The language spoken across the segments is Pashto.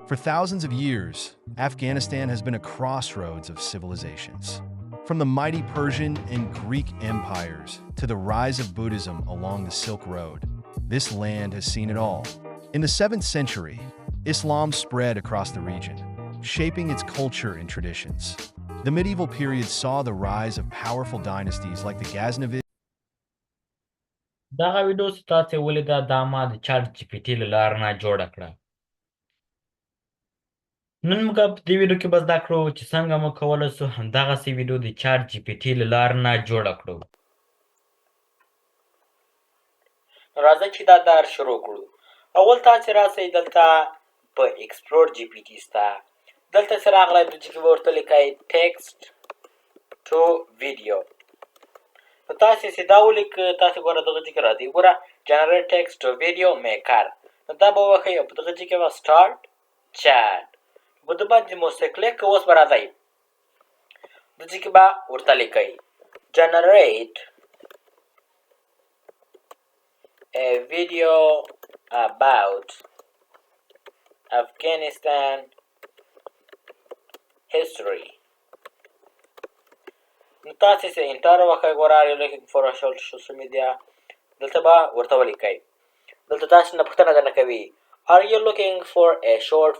For thousands of years, Afghanistan has been a crossroads of civilizations. From the mighty Persian and Greek empires to the rise of Buddhism along the Silk Road, this land has seen it all. In the 7th century, Islam spread across the region, shaping its culture and traditions. The medieval period saw the rise of powerful dynasties like the Ghaznavids. دغه ویډیو چې تاسې ولیده دا ما د چاټ جي پي ټي له لارې نه جوړه کړه. نن موږ په دې ویډیو کې به زده کړو چې څنګه موږ کولی شو همدغسې ویډیو د چاټ جي پي ټي له لارې نه جوړه کړو. راځئ چې دا درس شروع کړو. اول تاسې راسئ دلته په ایکسپلور جي پي ټي سته. دلته چې راغلی دلته کې به ورته لیکئ ټیکسټ ټو ویډیو. نو تاسې چې دا ولیکه تاسې ګوره دغه ځای کې راځئ ګوره جنریټ ټیکسټ ټو ویډیو میکر نو دا به ووهئ او په دغه ځای کې به سټارټ چټ په ده باندې مو څه کلیک اوس به راځئ دغه ځای کې به ورته لیکئ جنریټ a video about Afghanistan history. نو تاسې چې انټر وکړئ ګوره are you looking for a social media دلته به ورته ولیکئ. دلته تاسې نه پوښتنه درنه کوي are you looking for a short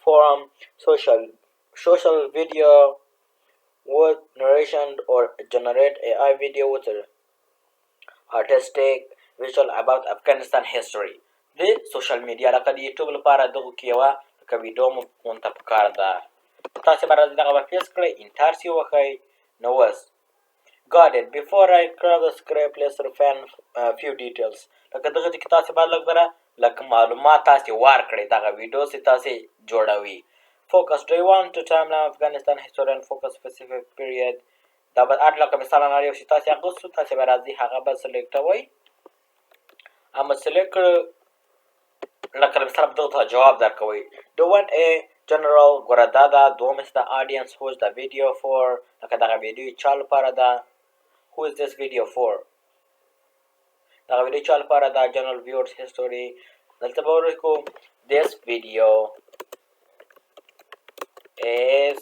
form social video with narration or generate AI video with artistic visual about Afghanistan history. د سوشل میډیا لکه د یوټیوب لپاره دغو کې یوه لکه ویډیو مو مونته پکار ده. تاسې به راځئ دغه به پیس کړئ انټر سې ووهئ. نو اوس got it before I grab the script let's refine few details. لکه دغه ځای کې تاسې باید لږ ذره لکه معلومات تاسې ورکړئ دغه ویډیو چې تاسې جوړوي. focus do you want to timeline Afghanistan history and focus specific period. دا به اډ لکه مثلا هر یو شي تاسې اخیستو تاسې به راځئ هغه به سلیکټوئ. اما سلیکټ کړه لکه مثلا دغه ته جواب درکوئ. do you want a general ګوره دا ده دوم is the audience who is the video for لکه دغه ویډیو چا لپاره ده who is this video for دغه ویډیو چا لپاره ده general viewers history. دلته به ولیکو this video is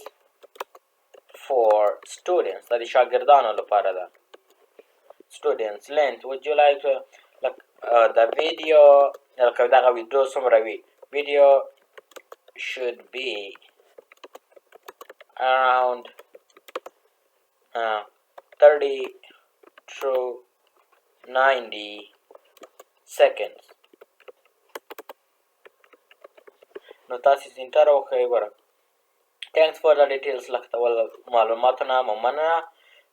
for students دا د شاګردانو لپاره ده students length would you like to the video لکه دغه ویډیو څومره وي video should be around 30 to 90 seconds. نو تاسې انټر وکړئ ګوره thanks for the details لکه معلوماتونه مو مننه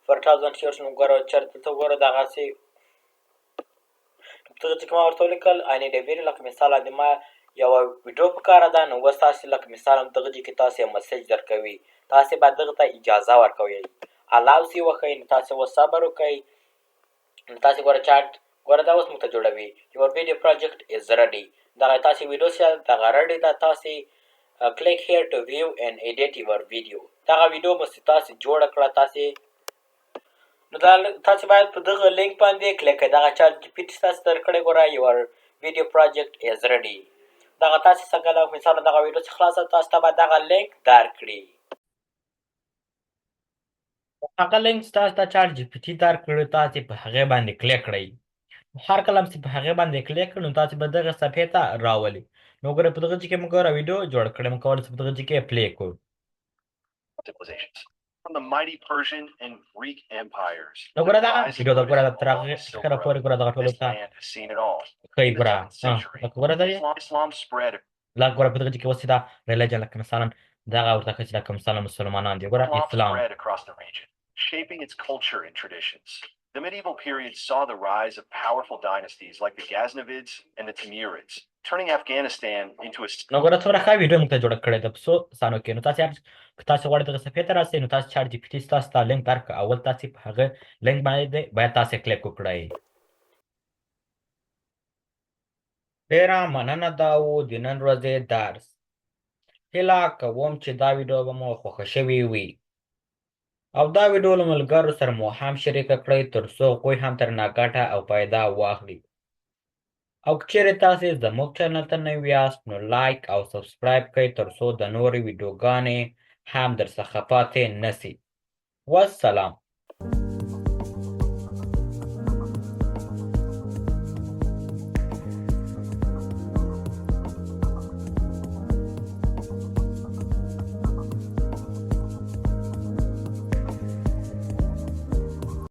for thousand years نو ګوره چېرته دلته ګوره دغسې دغه چې ما ورته ولیکل I need a video لکه مثالا د ما یوه ویډیو پکاره ده نو اوس تاسې لکه مثالا دغه ځای کې تاسې یو مسیج درکوي تاسې باید دغه ته اجازه ورکوئ الاو سې وښئ نو تاسې اوس صبر وکئ نو تاسې ګوره چاټ ګوره دا اوس موږ ته جوړوي your video project is ready دغه تاسې ویډیو چې دغه ready ده تاسې click here to view and edit your video دغه ویډیو مو چې تاسې جوړه کړه تاسې نو دا تاسې باید په دغه لینک باندې کلیک کړئ دغه چاټ جي پي ټي تاسې درکړی ګوره your video project is ready دغه تاسې څنګه مثلا دغه ویډیو چې خلاصه تاسو ته به دغه لینک درکړي هغه لینک چې تاسو ته چاټ جي پي ټي درکړی تاسې په هغې باندې کلیک کړئ هر کله چې په هغې باندې کلیک کړئ نو تاسې به دغه صفحې ته راولي نو ګوره په دغه ځای کې موږ ګوره ویډیو جوړ کړی موږ کولی شو په دغه ځای کې پلی کړو From the mighty Persian and Greek empires. نو ګوره دغه ویډیو ده ګوره تر هغې ښکاره پورې ګوره دغه ټولو ته ښایي ګوره لکه ګوره دا لکه ګوره په دغه ځای کې اوس دا ریلیجن لکه مثلا دغه ورته ښه چې لکه مثلا مسلمانان دي ګوره اسلام shaping its culture and traditions. The medieval period saw the rise of powerful dynasties like the Ghaznavids and the Timurids, turning Afghanistan into a... نو ګوره څومره ښه ویډیو موږ ته جوړه کړې ده په څو ثانیو کې نو تاسې که تاسې غواړئ دغه صفحې ته راسئ نو تاسې چاټ جي پي ټي تاسو ته لینک درکړه اول تاسې په هغه لینک باندې باید تاسې کلیک وکړئ ډېره مننه دا و د نن ورځې درس هیله کوم چې دا ویډیو به مو خوښه شوې وي او دا ویډیو له ملګرو سره مو هم شریکه کړئ تر څو هغوی هم ترې نه ګټه او پیدا واخلي او که چیرې تاسې زموږ چینل ته نوي یاست نو لایک او سبسکرایب کړئ تر څو د نورې ویډیوګانې هم درڅخه پاتې نسي. والسلام.